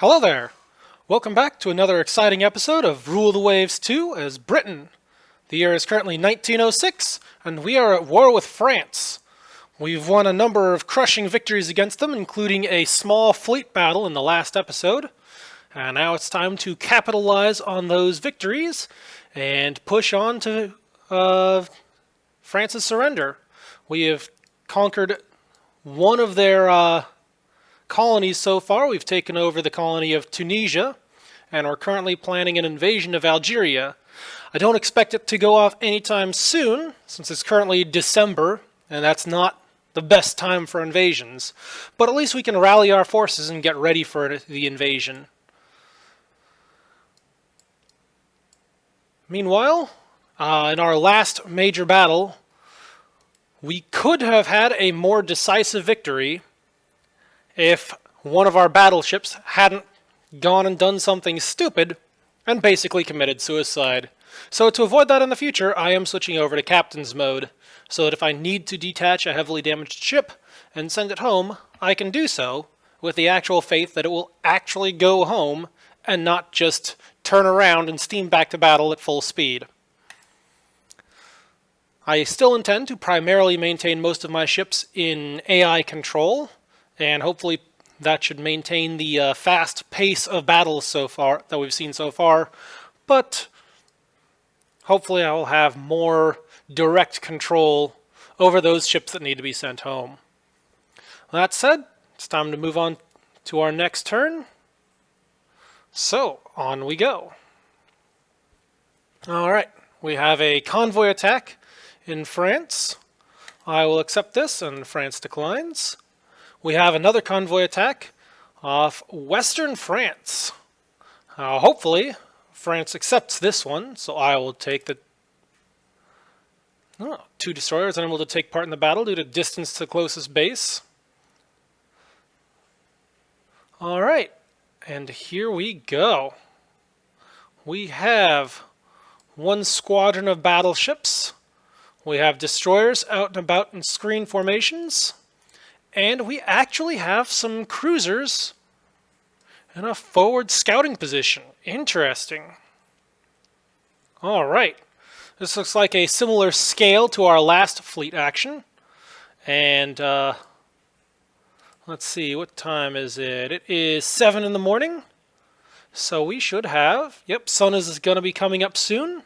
Hello there! Welcome back to another exciting episode of Rule the Waves 2 as Britain. The year is currently 1906, and we are at war with France. We've won a number of crushing victories against them, including a small fleet battle in the last episode. And now it's time to capitalize on those victories and push on to France's surrender. We have conquered one of their colonies so far. We've taken over the colony of Tunisia, and we're currently planning an invasion of Algeria. I don't expect it to go off anytime soon, since it's currently December, and that's not the best time for invasions. But at least we can rally our forces and get ready for the invasion. Meanwhile, in our last major battle, we could have had a more decisive victory if one of our battleships hadn't gone and done something stupid and basically committed suicide. So to avoid that in the future, I am switching over to captain's mode, so that if I need to detach a heavily damaged ship and send it home, I can do so with the actual faith that it will actually go home and not just turn around and steam back to battle at full speed. I still intend to primarily maintain most of my ships in AI control, and hopefully that should maintain the fast pace of battles so far that we've seen so far. But hopefully I will have more direct control over those ships that need to be sent home. That said, it's time to move on to our next turn. So, on we go. Alright, we have a convoy attack in France. I will accept this, and France declines. We have another convoy attack off Western France. Hopefully, France accepts this one, so I will take the two destroyers unable to take part in the battle due to distance to the closest base. Alright, and here we go. We have one squadron of battleships. We have destroyers out and about in screen formations. And we actually have some cruisers in a forward scouting position. Interesting. Alright. This looks like a similar scale to our last fleet action. And let's see, what time is it? It is 7 in the morning. So we should have, sun is going to be coming up soon.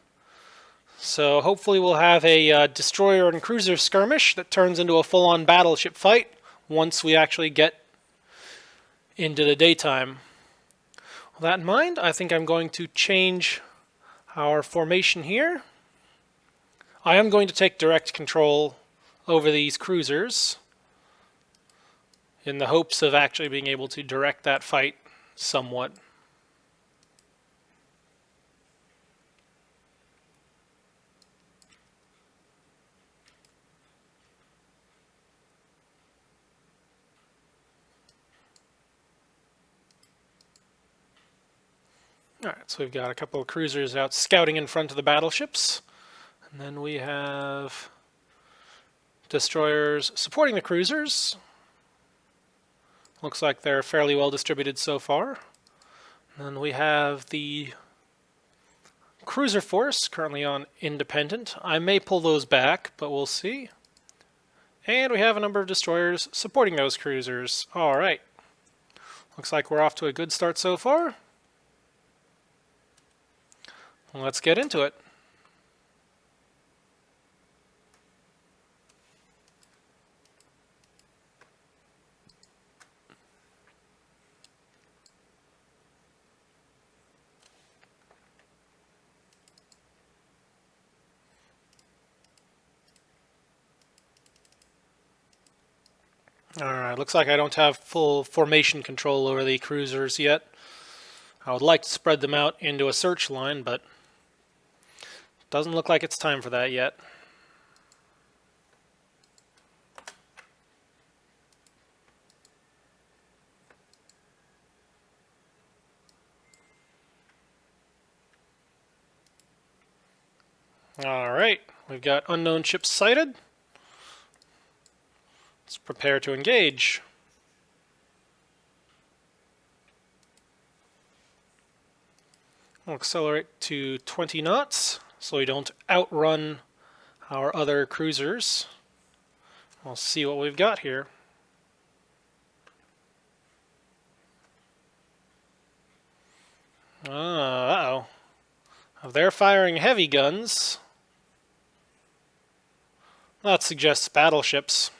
So hopefully we'll have a destroyer and cruiser skirmish that turns into a full-on battleship fight once we actually get into the daytime. With that in mind, I think I'm going to change our formation here. I am going to take direct control over these cruisers in the hopes of actually being able to direct that fight somewhat. Alright, so we've got a couple of cruisers out scouting in front of the battleships. And then we have destroyers supporting the cruisers. Looks like they're fairly well distributed so far. And then we have the cruiser force currently on independent. I may pull those back, but we'll see. And we have a number of destroyers supporting those cruisers. Alright. Looks like we're off to a good start so far. Let's get into it. Alright, looks like I don't have full formation control over the cruisers yet. I would like to spread them out into a search line, but doesn't look like it's time for that yet. Alright, we've got unknown ships sighted. Let's prepare to engage. We'll accelerate to 20 knots so we don't outrun our other cruisers. We'll see what we've got here. Uh-oh. If they're firing heavy guns, that suggests battleships.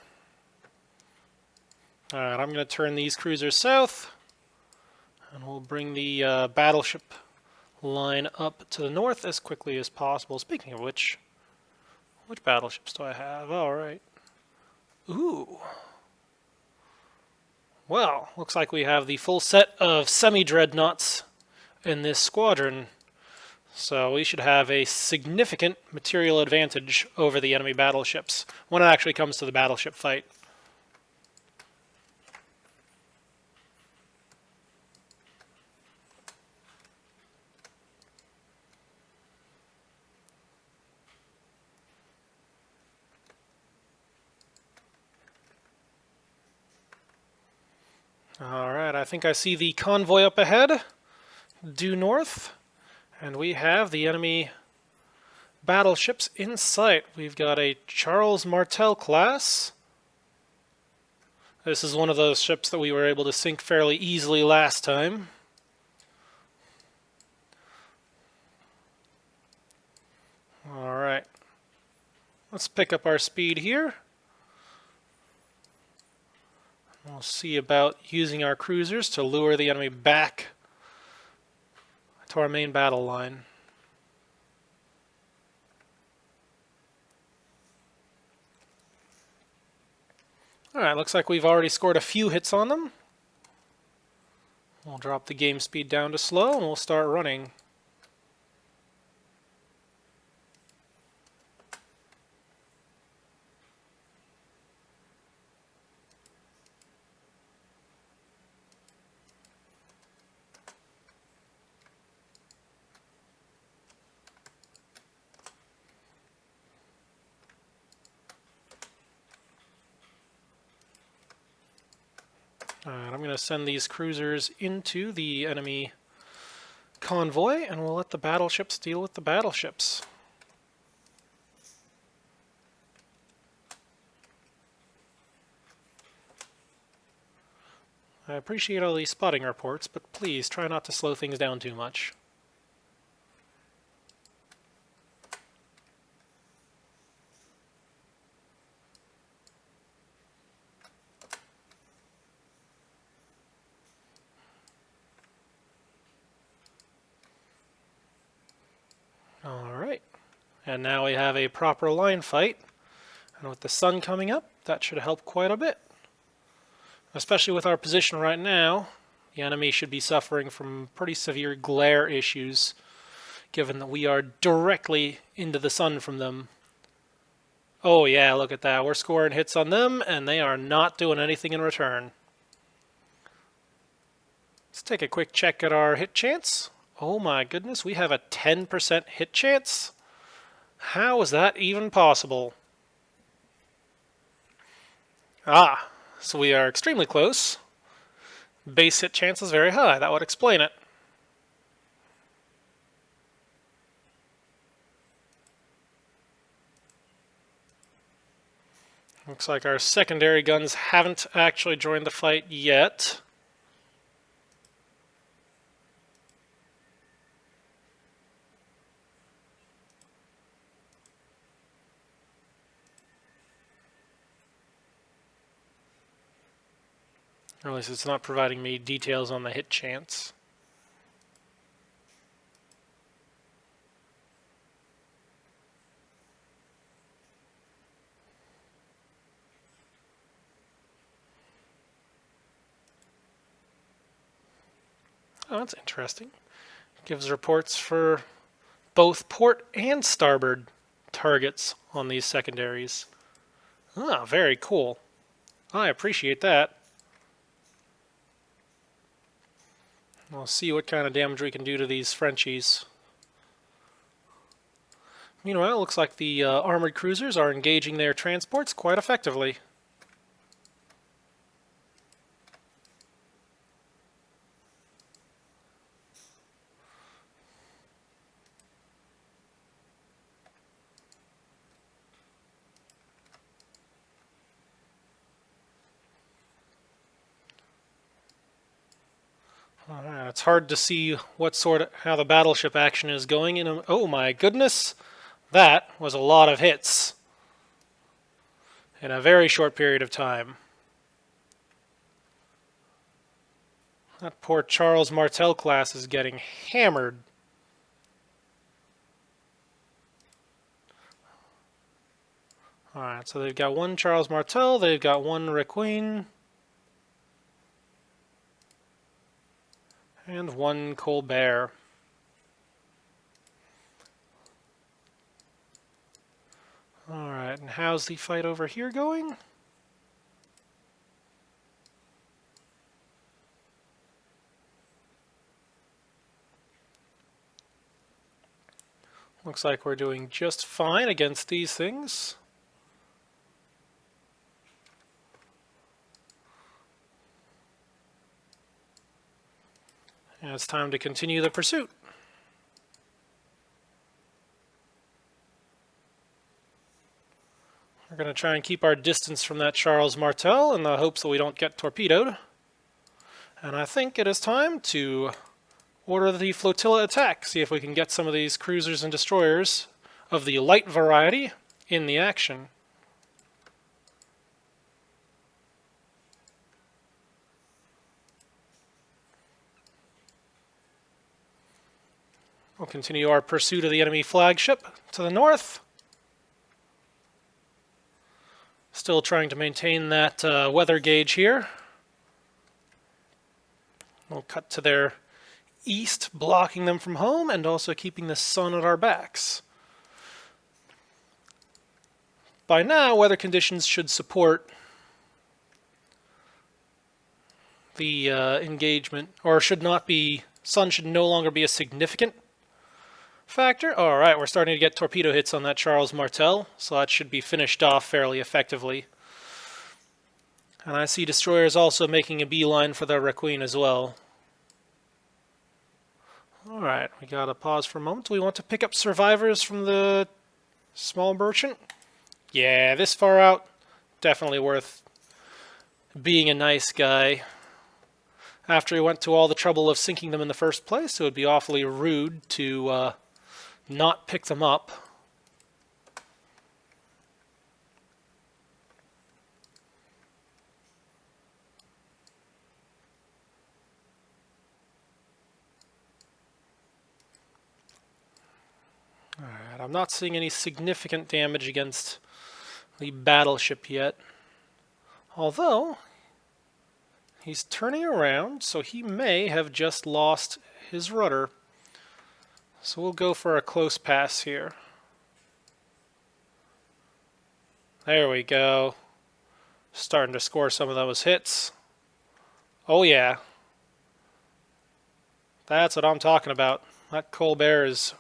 Alright, I'm going to turn these cruisers south, and we'll bring the battleship line up to the north as quickly as possible. Speaking of which battleships do I have? Alright. Ooh. Well, looks like we have the full set of semi-dreadnoughts in this squadron. So we should have a significant material advantage over the enemy battleships when it actually comes to the battleship fight. Alright, I think I see the convoy up ahead, due north, and we have the enemy battleships in sight. We've got a Charles Martel class. This is one of those ships that we were able to sink fairly easily last time. Alright, let's pick up our speed here. We'll see about using our cruisers to lure the enemy back to our main battle line. Alright, looks like we've already scored a few hits on them. We'll drop the game speed down to slow and we'll start running. Alright, I'm going to send these cruisers into the enemy convoy, and we'll let the battleships deal with the battleships. I appreciate all these spotting reports, but please try not to slow things down too much. Alright, and now we have a proper line fight, and with the sun coming up, that should help quite a bit. Especially with our position right now, the enemy should be suffering from pretty severe glare issues, given that we are directly into the sun from them. Oh yeah, look at that, we're scoring hits on them, and they are not doing anything in return. Let's take a quick check at our hit chance. Oh my goodness, we have a 10% hit chance? How is that even possible? Ah, so we are extremely close. Base hit chance is very high, that would explain it. Looks like our secondary guns haven't actually joined the fight yet. Or at least it's not providing me details on the hit chance. Oh, that's interesting. Gives reports for both port and starboard targets on these secondaries. Ah, very cool. I appreciate that. We'll see what kind of damage we can do to these Frenchies. Meanwhile, it looks like the armored cruisers are engaging their transports quite effectively. Alright, it's hard to see how the battleship action is going in oh my goodness, that was a lot of hits in a very short period of time. That poor Charles Martel class is getting hammered. Alright, so they've got one Charles Martel, they've got one Requeen, and one Colbert. Alright, and how's the fight over here going? Looks like we're doing just fine against these things. And it's time to continue the pursuit. We're going to try and keep our distance from that Charles Martel in the hopes that we don't get torpedoed. And I think it is time to order the flotilla attack, see if we can get some of these cruisers and destroyers of the light variety in the action. We'll continue our pursuit of the enemy flagship to the north. Still trying to maintain that weather gauge here. We'll cut to their east, blocking them from home, and also keeping the sun at our backs. By now, weather conditions should support the engagement, or should not be, sun should no longer be a significant factor. Alright, we're starting to get torpedo hits on that Charles Martel, so that should be finished off fairly effectively. And I see destroyers also making a beeline for their Requeen as well. Alright, we gotta pause for a moment. Do we want to pick up survivors from the small merchant? Yeah, this far out, definitely worth being a nice guy. After he went to all the trouble of sinking them in the first place, it would be awfully rude to not pick them up. Alright, I'm not seeing any significant damage against the battleship yet. Although, he's turning around, so he may have just lost his rudder. So we'll go for a close pass here. There we go. Starting to score some of those hits. Oh yeah. That's what I'm talking about. That Colbert is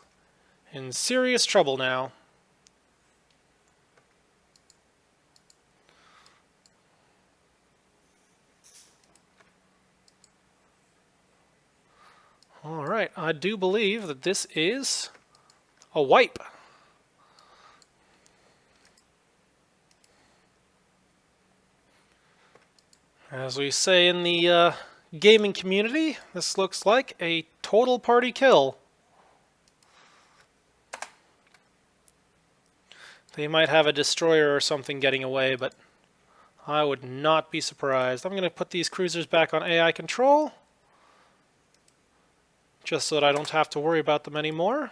in serious trouble now. Alright, I do believe that this is a wipe. As we say in the gaming community, this looks like a total party kill. They might have a destroyer or something getting away, but I would not be surprised. I'm going to put these cruisers back on AI control, just so that I don't have to worry about them anymore.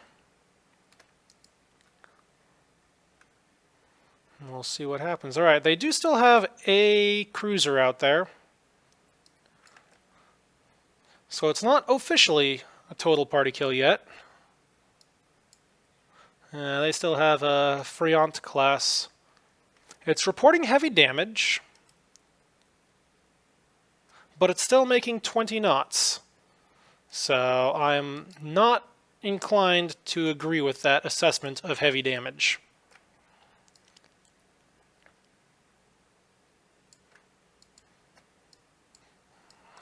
And we'll see what happens. Alright, they do still have a cruiser out there. So it's not officially a total party kill yet. They still have a Friant class. It's reporting heavy damage, but it's still making 20 knots. So I'm not inclined to agree with that assessment of heavy damage.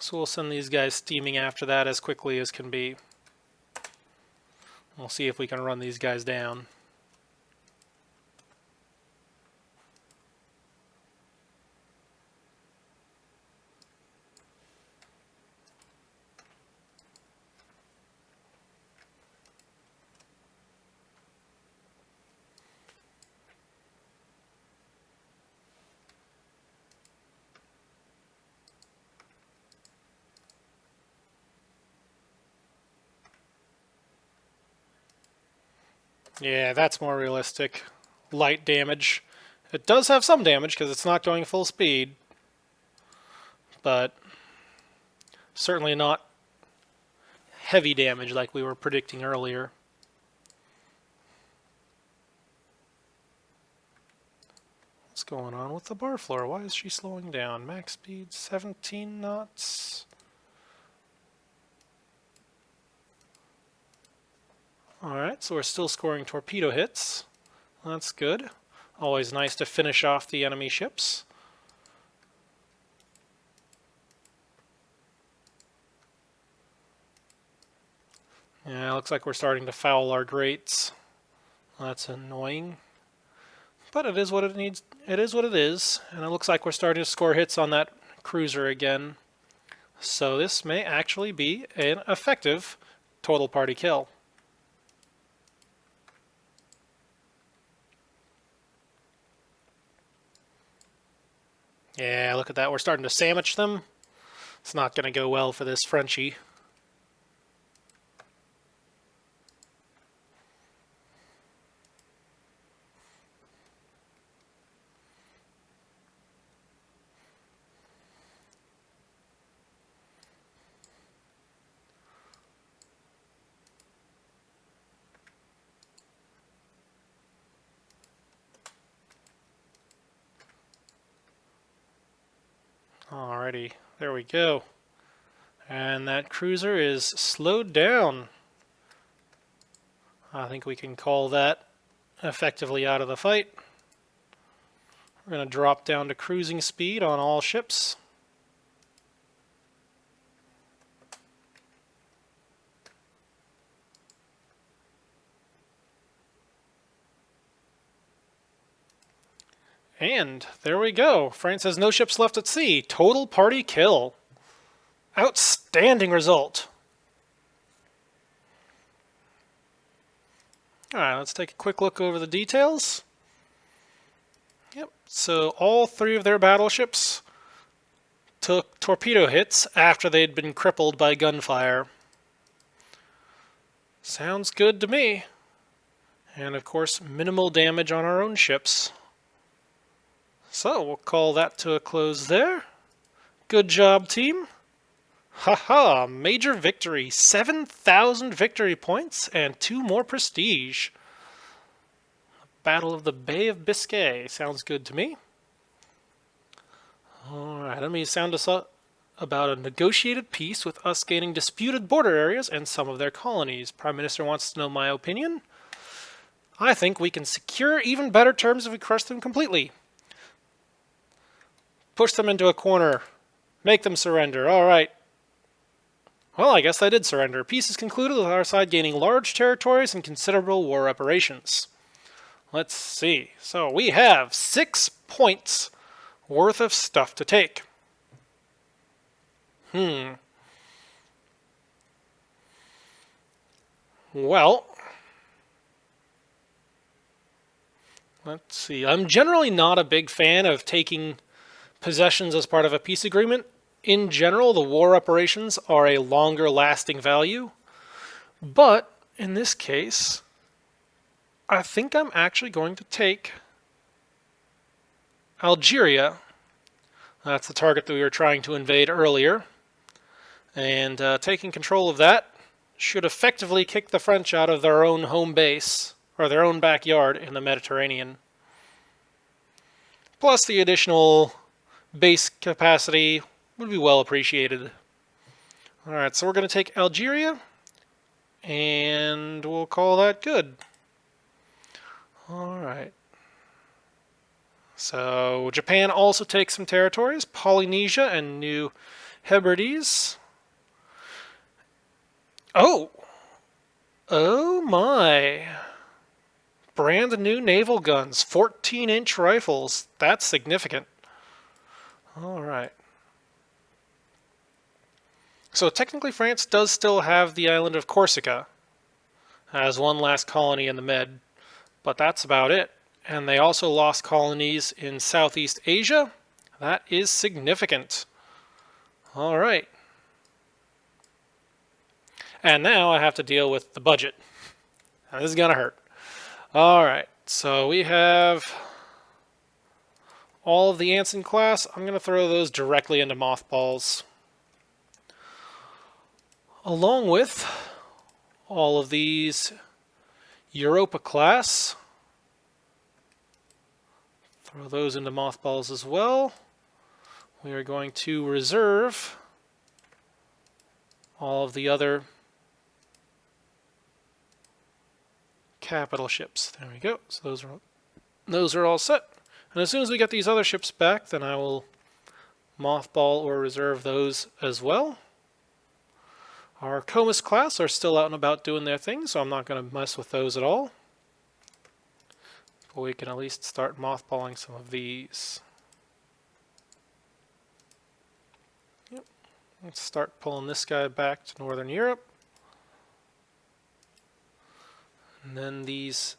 So we'll send these guys steaming after that as quickly as can be. We'll see if we can run these guys down. Yeah, that's more realistic. Light damage. It does have some damage because it's not going full speed, but certainly not heavy damage like we were predicting earlier. What's going on with the bar floor? Why is she slowing down? Max speed 17 knots. Alright, so we're still scoring torpedo hits. That's good. Always nice to finish off the enemy ships. Yeah, looks like we're starting to foul our grates. That's annoying. But it is what it needs. It is what it is. And it looks like we're starting to score hits on that cruiser again. So this may actually be an effective total party kill. Yeah, look at that. We're starting to sandwich them. It's not going to go well for this Frenchie. Alrighty, there we go. And that cruiser is slowed down. I think we can call that effectively out of the fight. We're going to drop down to cruising speed on all ships. And there we go. France has no ships left at sea. Total party kill. Outstanding result. Alright, let's take a quick look over the details. Yep, so all three of their battleships took torpedo hits after they'd been crippled by gunfire. Sounds good to me. And of course, minimal damage on our own ships. So we'll call that to a close there. Good job, team. Haha, major victory. 7,000 victory points and 2 more prestige. Battle of the Bay of Biscay. Sounds good to me. Alright, let me sound us up about a negotiated peace with us gaining disputed border areas and some of their colonies. Prime Minister wants to know my opinion. I think we can secure even better terms if we crush them completely. Push them into a corner. Make them surrender. Alright. Well, I guess they did surrender. Peace is concluded with our side gaining large territories and considerable war reparations. Let's see. So we have 6 points worth of stuff to take. Well, let's see. I'm generally not a big fan of taking possessions as part of a peace agreement. In general, the war reparations are a longer lasting value. But in this case, I think I'm actually going to take Algeria. That's the target that we were trying to invade earlier. And taking control of that should effectively kick the French out of their own home base, or their own backyard in the Mediterranean. Plus the additional base capacity would be well appreciated. Alright, so we're going to take Algeria, and we'll call that good. Alright. So Japan also takes some territories, Polynesia and New Hebrides. Oh! Oh my! Brand new naval guns, 14-inch rifles. That's significant. Alright. So technically France does still have the island of Corsica as one last colony in the Med, but that's about it. And they also lost colonies in Southeast Asia. That is significant. Alright. And now I have to deal with the budget. Now, this is going to hurt. Alright, so we have all of the Anson class. I'm going to throw those directly into mothballs, along with all of these Europa class. Throw those into mothballs as well. We are going to reserve all of the other capital ships. There we go. So those are all set. And as soon as we get these other ships back, then I will mothball or reserve those as well. Our Comus class are still out and about doing their thing, so I'm not going to mess with those at all. But we can at least start mothballing some of these. Yep. Let's start pulling this guy back to Northern Europe. And then these.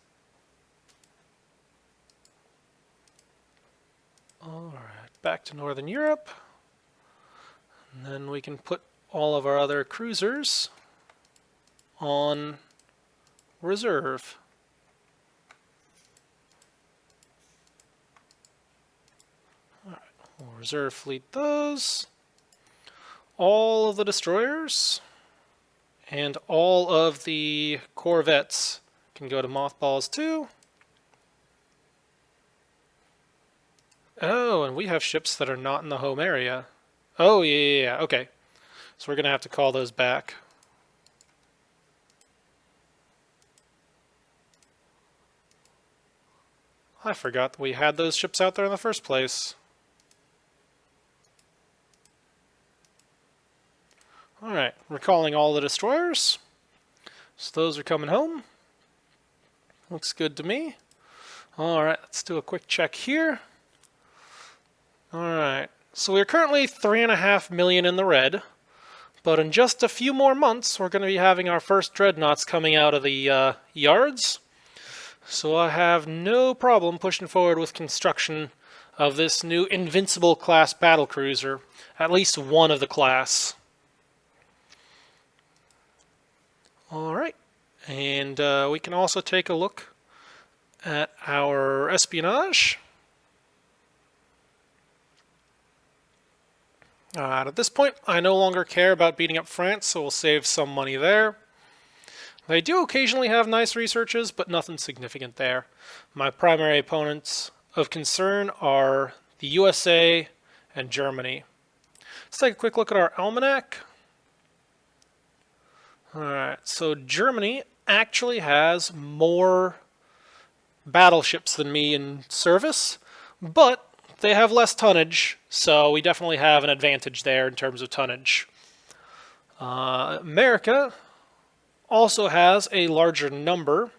Alright, back to Northern Europe. And then we can put all of our other cruisers on reserve. Alright, we'll reserve fleet those. All of the destroyers and all of the corvettes can go to mothballs too. Oh, and we have ships that are not in the home area. Oh, yeah, okay. So we're going to have to call those back. I forgot that we had those ships out there in the first place. Alright, we're calling all the destroyers. So those are coming home. Looks good to me. Alright, let's do a quick check here. Alright, so we're currently 3.5 million in the red, but in just a few more months we're going to be having our first dreadnoughts coming out of the yards. So I have no problem pushing forward with construction of this new Invincible class battlecruiser, at least one of the class. Alright, and we can also take a look at our espionage. At this point, I no longer care about beating up France, so we'll save some money there. They do occasionally have nice researches, but nothing significant there. My primary opponents of concern are the USA and Germany. Let's take a quick look at our almanac. Alright, so Germany actually has more battleships than me in service, but they have less tonnage, so we definitely have an advantage there in terms of tonnage. America also has a larger number,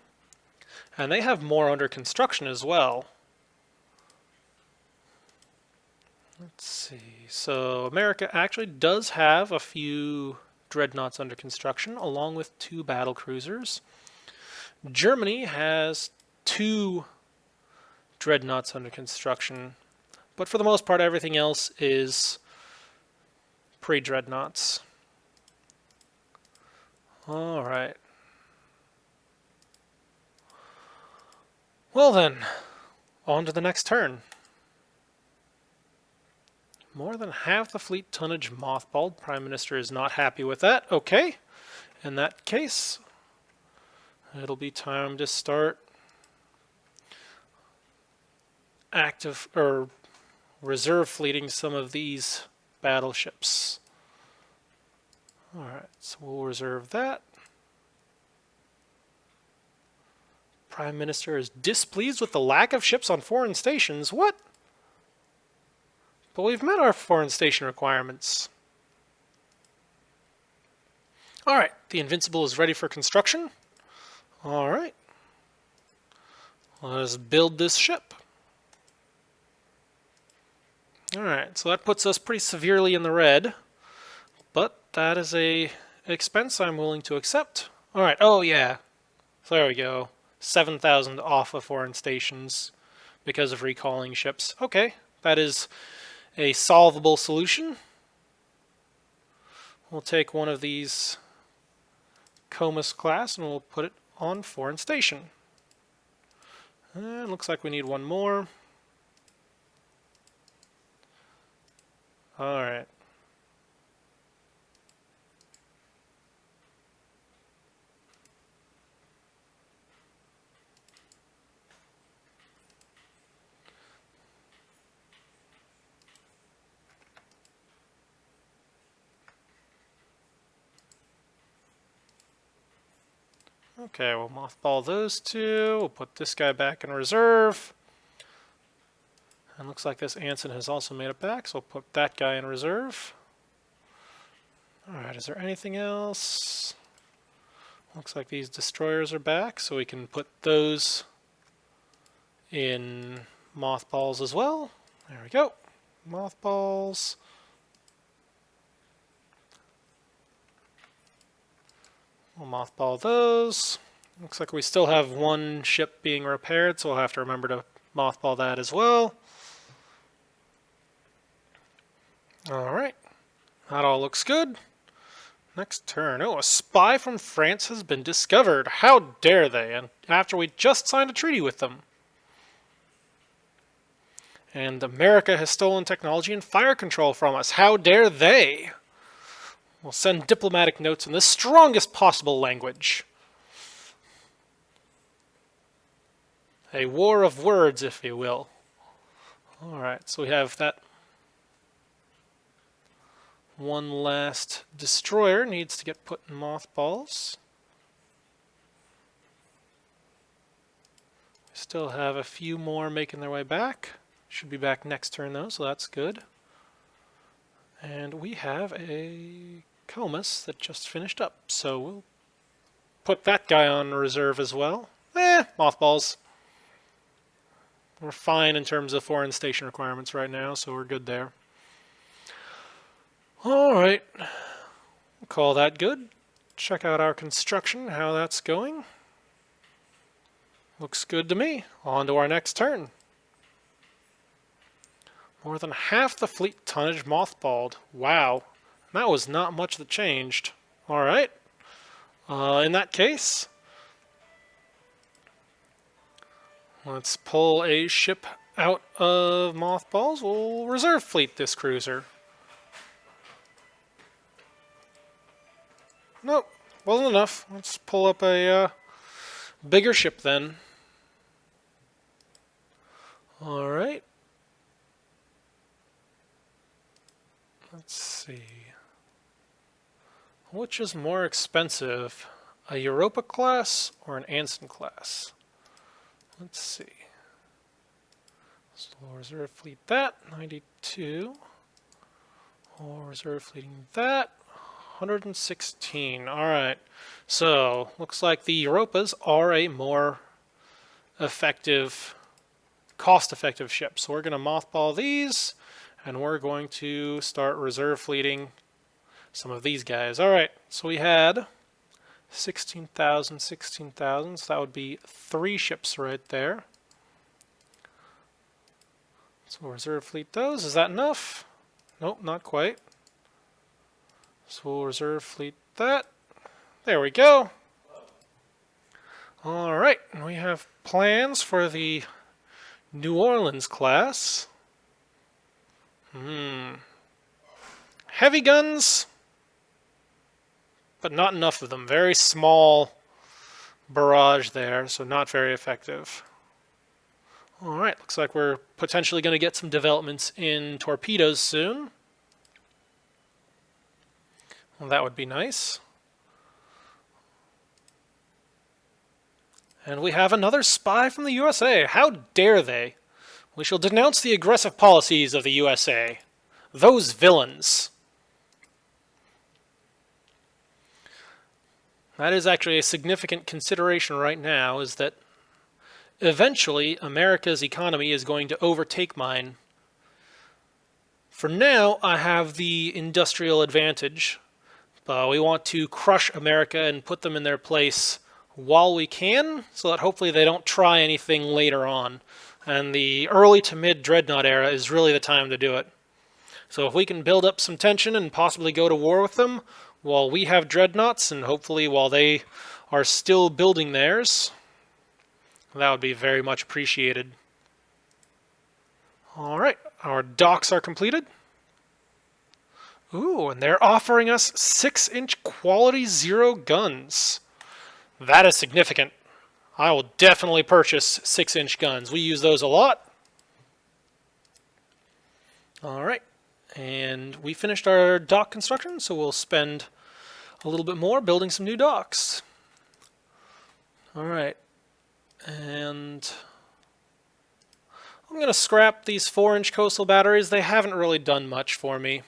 and they have more under construction as well. Let's see. So America actually does have a few dreadnoughts under construction, along with 2 battle cruisers. Germany has 2 dreadnoughts under construction, but for the most part everything else is pre-dreadnoughts. Alright. Well then, on to the next turn. More than half the fleet tonnage mothballed. Prime Minister is not happy with that. Okay. In that case, it'll be time to start active or reserve fleeting some of these battleships. Alright, so we'll reserve that. Prime Minister is displeased with the lack of ships on foreign stations. What? But we've met our foreign station requirements. Alright, the Invincible is ready for construction. Alright. Let us build this ship. Alright, so that puts us pretty severely in the red. But that is an expense I'm willing to accept. Alright, oh yeah. So there we go. 7,000 off of foreign stations because of recalling ships. Okay, that is a solvable solution. We'll take one of these Comus class and we'll put it on foreign station. Looks like we need one more. All right. Okay, we'll mothball those two. We'll put this guy back in reserve. And looks like this Anson has also made it back, so we'll put that guy in reserve. Alright, is there anything else? Looks like these destroyers are back, so we can put those in mothballs as well. There we go. Mothballs. We'll mothball those. Looks like we still have one ship being repaired, so we'll have to remember to mothball that as well. Alright. That all looks good. Next turn. Oh, a spy from France has been discovered. How dare they? And after we just signed a treaty with them. And America has stolen technology and fire control from us. How dare they? We'll send diplomatic notes in the strongest possible language. A war of words, if you will. Alright, so we have that one last destroyer needs to get put in mothballs. We still have a few more making their way back. Should be back next turn though, so that's good. And we have a Comus that just finished up, so we'll put that guy on reserve as well. Mothballs. We're fine in terms of foreign station requirements right now, so we're good there. Alright, we'll call that good. Check out our construction, how that's going. Looks good to me. On to our next turn. More than half the fleet tonnage mothballed. Wow, that was not much that changed. Alright, in that case, let's pull a ship out of mothballs. We'll reserve fleet this cruiser. Nope, wasn't enough. Let's pull up a bigger ship then. Alright. Let's see. Which is more expensive, a Europa class or an Anson class? Let's see. So we'll reserve fleet that, 92. We'll reserve fleeting that, 116. Alright, so looks like the Europas are a more effective, cost-effective ship. So we're going to mothball these, and we're going to start reserve fleeting some of these guys. Alright, so we had 16,000, 16,000, so that would be 3 ships right there. So we'll reserve fleet those. Is that enough? Nope, not quite. So we'll reserve fleet that. There we go. Alright, we have plans for the New Orleans class. Heavy guns, but not enough of them. Very small barrage there, so not very effective. Alright, looks like we're potentially going to get some developments in torpedoes soon. Well, that would be nice. And we have another spy from the USA. How dare they? We shall denounce the aggressive policies of the USA. Those villains. That is actually a significant consideration right now, is that eventually America's economy is going to overtake mine. For now, I have the industrial advantage. We want to crush America and put them in their place while we can, so that hopefully they don't try anything later on. And the early to mid Dreadnought era is really the time to do it. So if we can build up some tension and possibly go to war with them while we have Dreadnoughts, and hopefully while they are still building theirs, That would be very much appreciated. Alright, our docks are completed. Ooh, and they're offering us 6-inch quality 0 guns. That is significant. I will definitely purchase 6-inch guns. We use those a lot. Alright, and we finished our dock construction, so we'll spend a little bit more building some new docks. Alright, and I'm going to scrap these 4-inch coastal batteries. They haven't really done much for me.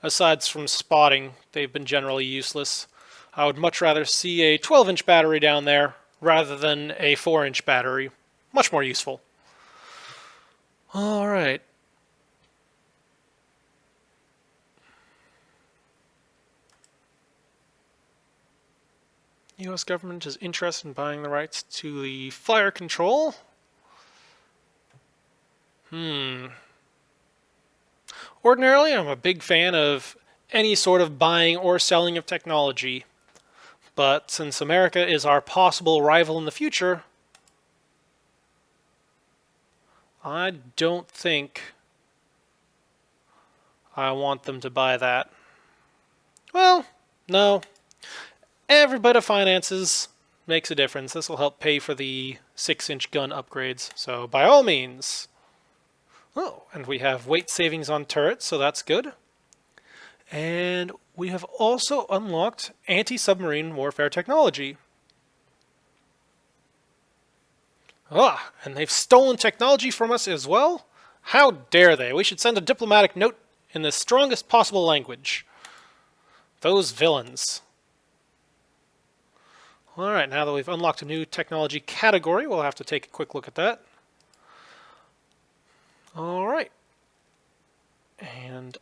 Aside from spotting, they've been generally useless. I would much rather see a 12-inch battery down there rather than a 4-inch battery. Much more useful. Alright. U.S. government is interested in buying the rights to the fire control. Ordinarily, I'm a big fan of any sort of buying or selling of technology. But since America is our possible rival in the future, I don't think I want them to buy that. Well, no. Every bit of finances makes a difference. This will help pay for the 6-inch gun upgrades. So by all means. Oh, and we have weight savings on turrets, so that's good. And we have also unlocked anti-submarine warfare technology. Ah, and they've stolen technology from us as well? How dare they? We should send a diplomatic note in the strongest possible language. Those villains. Alright, now that we've unlocked a new technology category, we'll have to take a quick look at that. Alright. And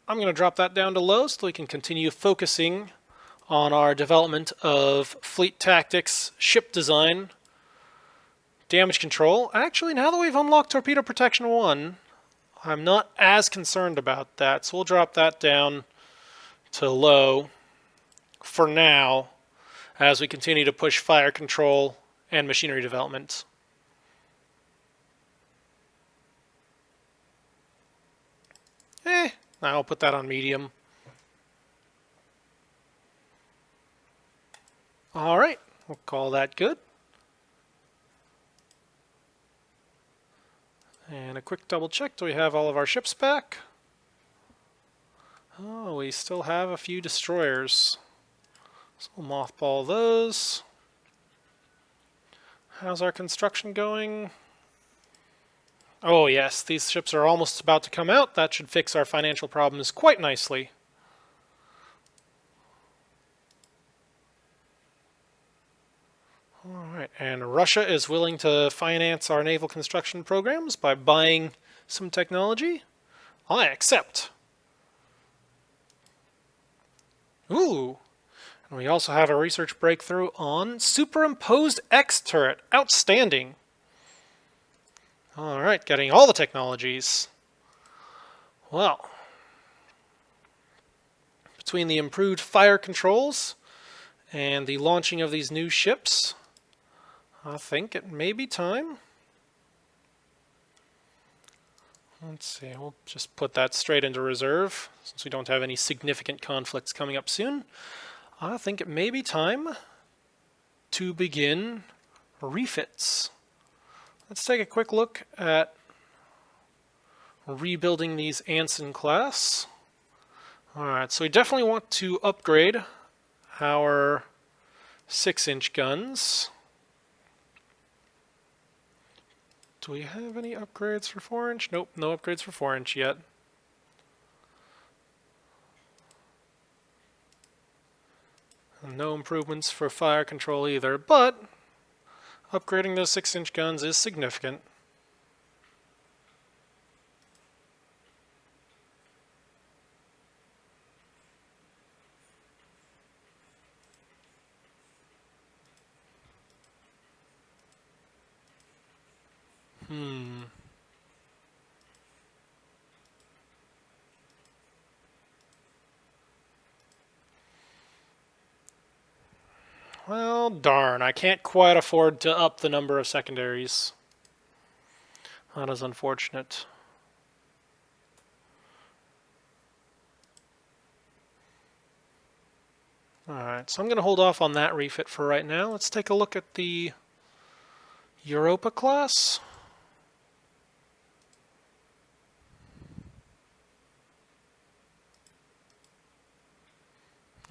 I'm going to drop that down to low so we can continue focusing on our development of fleet tactics, ship design, damage control. Actually, now that we've unlocked Torpedo Protection 1, I'm not as concerned about that, so we'll drop that down to low for now as we continue to push fire control and machinery development. I'll put that on medium. Alright, we'll call that good. And a quick double check, do we have all of our ships back? Oh, we still have a few destroyers. So we'll mothball those. How's our construction going? Oh yes, these ships are almost about to come out. That should fix our financial problems quite nicely. Alright, and Russia is willing to finance our naval construction programs by buying some technology. I accept. Ooh, and we also have a research breakthrough on superimposed X turret. Outstanding. Alright, getting all the technologies. Well, between the improved fire controls and the launching of these new ships, I think it may be time. Let's see, we'll just put that straight into reserve since we don't have any significant conflicts coming up soon. I think it may be time to begin refits. Let's take a quick look at rebuilding these Anson class. Alright, so we definitely want to upgrade our 6-inch guns. Do we have any upgrades for 4-inch? Nope, no upgrades for 4-inch yet. And no improvements for fire control either, but upgrading those 6-inch guns is significant. Well, darn, I can't quite afford to up the number of secondaries. That is unfortunate. Alright, so I'm going to hold off on that refit for right now. Let's take a look at the Europa class.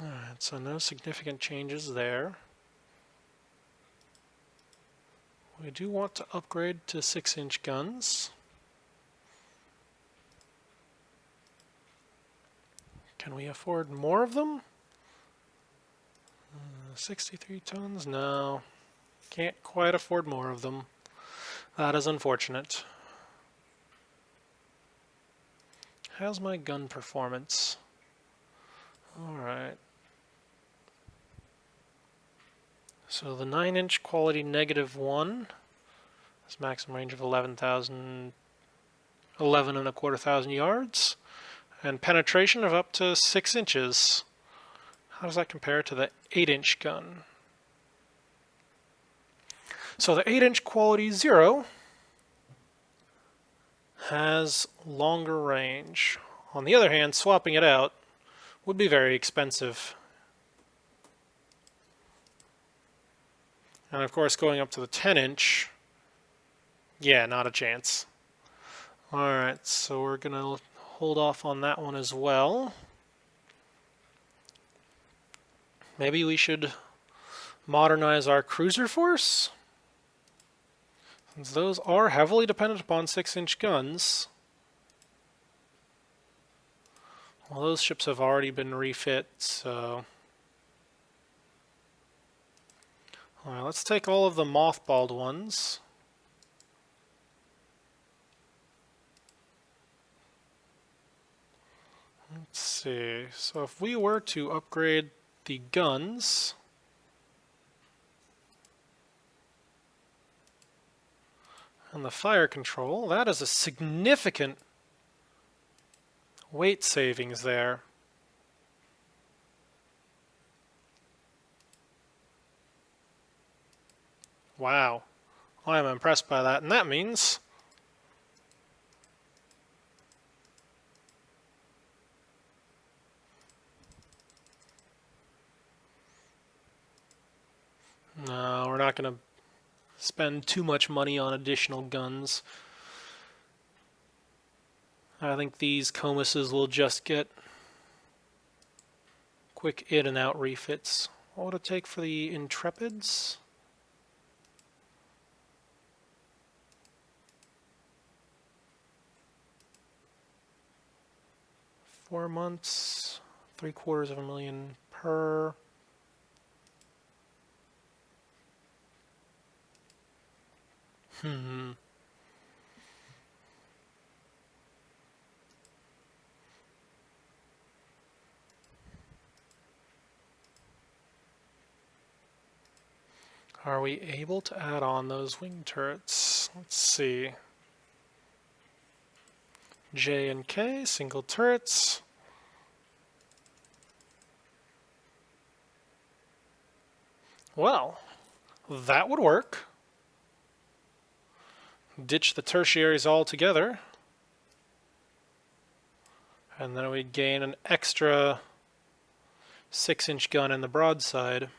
Alright, so no significant changes there. We do want to upgrade to 6-inch guns. Can we afford more of them? 63 tons? No. Can't quite afford more of them. That is unfortunate. How's my gun performance? Alright. So the 9-inch quality -1 has maximum range of 11,125 yards, and penetration of up to 6 inches. How does that compare to the 8-inch gun? So the 8-inch quality 0 has longer range. On the other hand, swapping it out would be very expensive. And of course, going up to the 10-inch, yeah, not a chance. Alright, so we're going to hold off on that one as well. Maybe we should modernize our cruiser force, since those are heavily dependent upon 6-inch guns. Well, those ships have already been refit, so... Alright, let's take all of the mothballed ones. Let's see, so if we were to upgrade the guns, and the fire control, that is a significant weight savings there. Wow, I am impressed by that, and that means no, we're not going to spend too much money on additional guns. I think these Comuses will just get quick in and out refits. What would it take for the Intrepids? $4 months, $750,000 per. Are we able to add on those wing turrets? Let's see. J and K, single turrets. Well, that would work. Ditch the tertiaries altogether. And then we'd gain an extra 6-inch gun in the broadside.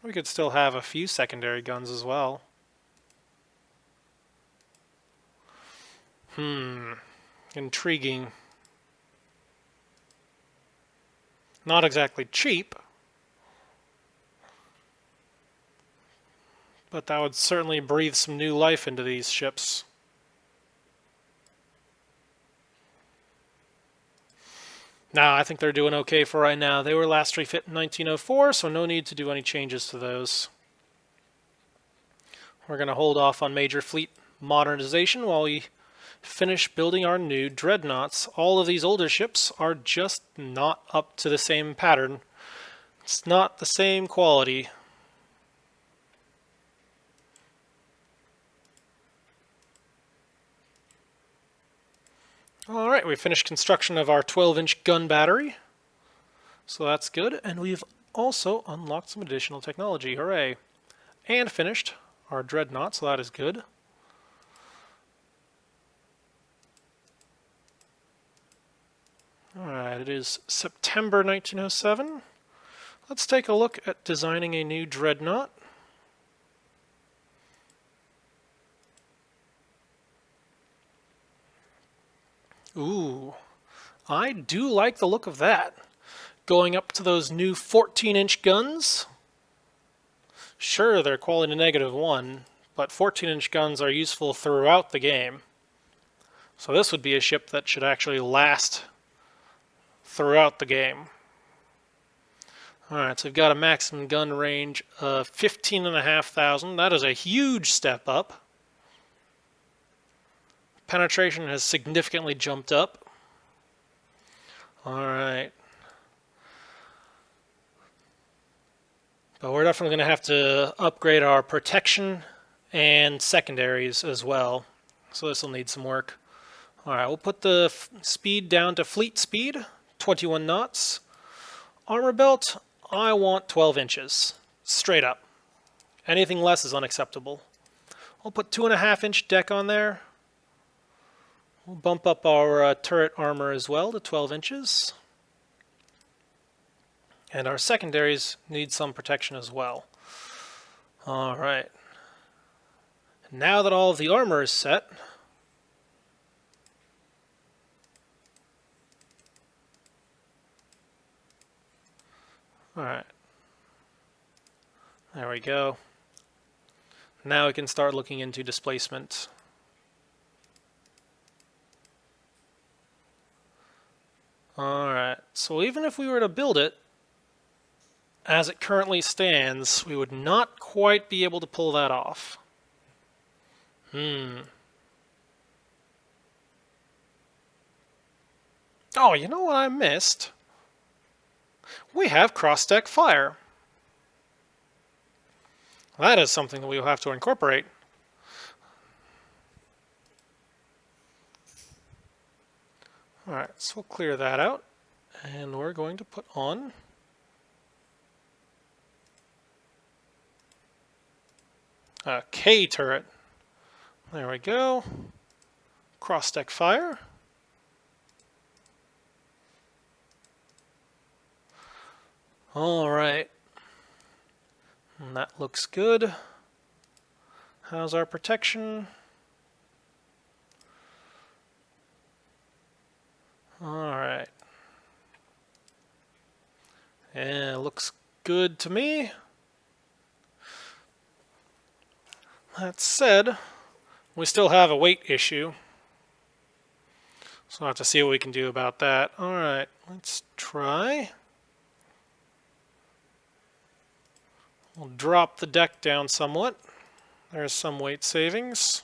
We could still have a few secondary guns as well. Intriguing. Not exactly cheap, but that would certainly breathe some new life into these ships. Nah, I think they're doing okay for right now. They were last refit in 1904, so no need to do any changes to those. We're going to hold off on major fleet modernization while we finish building our new dreadnoughts. All of these older ships are just not up to the same pattern. It's not the same quality. Alright, we finished construction of our 12-inch gun battery. So that's good, and we've also unlocked some additional technology. Hooray! And finished our dreadnought, so that is good. Alright, it is September 1907. Let's take a look at designing a new dreadnought. Ooh, I do like the look of that. Going up to those new 14-inch guns. Sure, they're quality -1, but 14-inch guns are useful throughout the game. So this would be a ship that should actually last throughout the game. Alright, so we've got a maximum gun range of 15,500. That is a huge step up. Penetration has significantly jumped up. Alright. But we're definitely going to have to upgrade our protection and secondaries as well. So this will need some work. Alright, we'll put the speed down to fleet speed, 21 knots. Armor belt, I want 12 inches. Straight up. Anything less is unacceptable. I'll put 2.5-inch deck on there. We'll bump up our turret armor as well to 12 inches. And our secondaries need some protection as well. Alright. Now that all of the armor is set, alright. There we go. Now we can start looking into displacement. Alright, so even if we were to build it, as it currently stands, we would not quite be able to pull that off. Oh, you know what I missed? We have cross-deck fire. That is something that we will have to incorporate. Alright, so we'll clear that out. And we're going to put on a K turret. There we go. Cross-deck fire. Alright. And that looks good. How's our protection? Alright. Yeah, it looks good to me. That said, we still have a weight issue. So I'll have to see what we can do about that. Alright, let's try. We'll drop the deck down somewhat. There's some weight savings.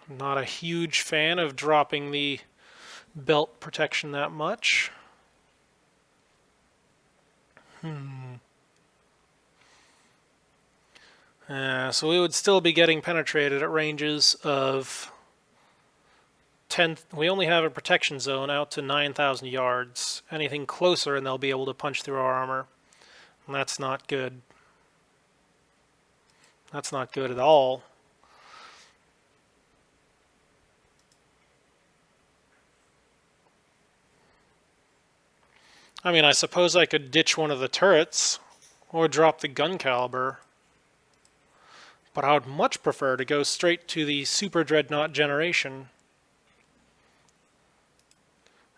I'm not a huge fan of dropping the belt protection that much. So we would still be getting penetrated at ranges of 10. We only have a protection zone out to 9,000 yards. Anything closer and they'll be able to punch through our armor. And that's not good. That's not good at all. I mean, I suppose I could ditch one of the turrets or drop the gun caliber. But I would much prefer to go straight to the Super Dreadnought generation.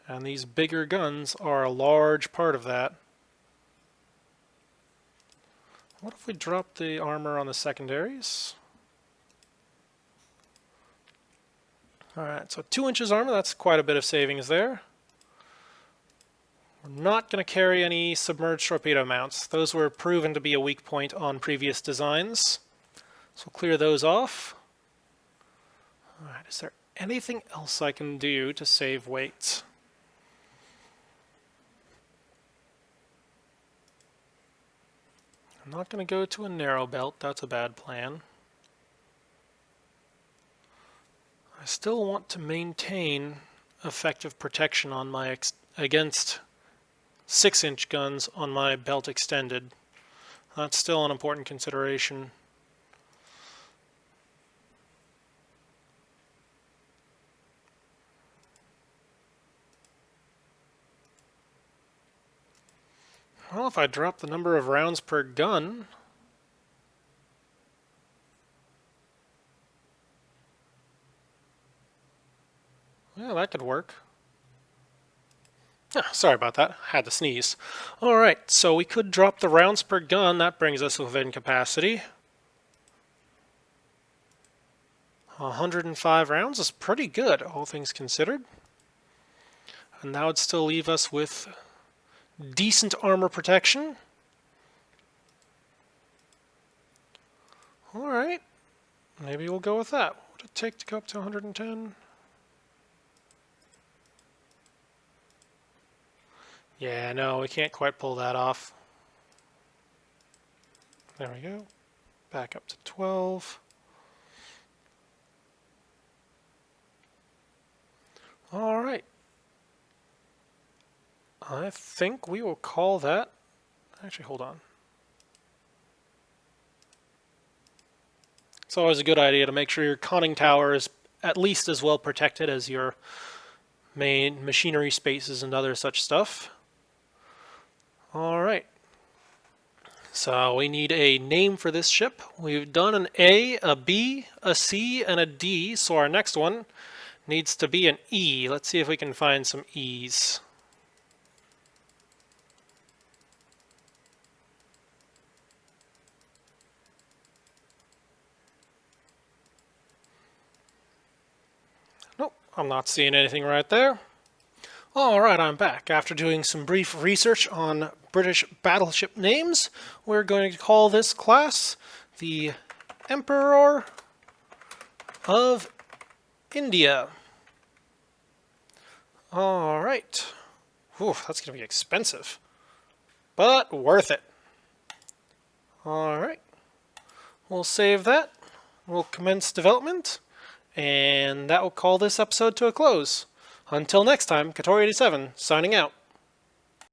And these bigger guns are a large part of that. What if we drop the armor on the secondaries? Alright, so 2 inches armor, that's quite a bit of savings there. We're not going to carry any submerged torpedo mounts. Those were proven to be a weak point on previous designs. So we'll clear those off. Alright, is there anything else I can do to save weight? I'm not going to go to a narrow belt. That's a bad plan. I still want to maintain effective protection on my against 6-inch guns on my belt extended. That's still an important consideration. Well, if I drop the number of rounds per gun, yeah, that could work. Oh, sorry about that. Had to sneeze. Alright, so we could drop the rounds per gun. That brings us within capacity. 105 rounds is pretty good, all things considered. And that would still leave us with decent armor protection. Alright, maybe we'll go with that. What would it take to go up to 110? Yeah, no, we can't quite pull that off. There we go. Back up to 12. Alright. I think we will call that... Actually, hold on. It's always a good idea to make sure your conning tower is at least as well protected as your main machinery spaces and other such stuff. Alright. So we need a name for this ship. We've done an A, a B, a C, and a D, so our next one needs to be an E. Let's see if we can find some E's. Nope, I'm not seeing anything right there. Alright, I'm back. After doing some brief research on British battleship names, we're going to call this class the Emperor of India. Alright. Whew, that's going to be expensive, but worth it. Alright. We'll save that. We'll commence development, and that will call this episode to a close. Until next time, Katori87, signing out.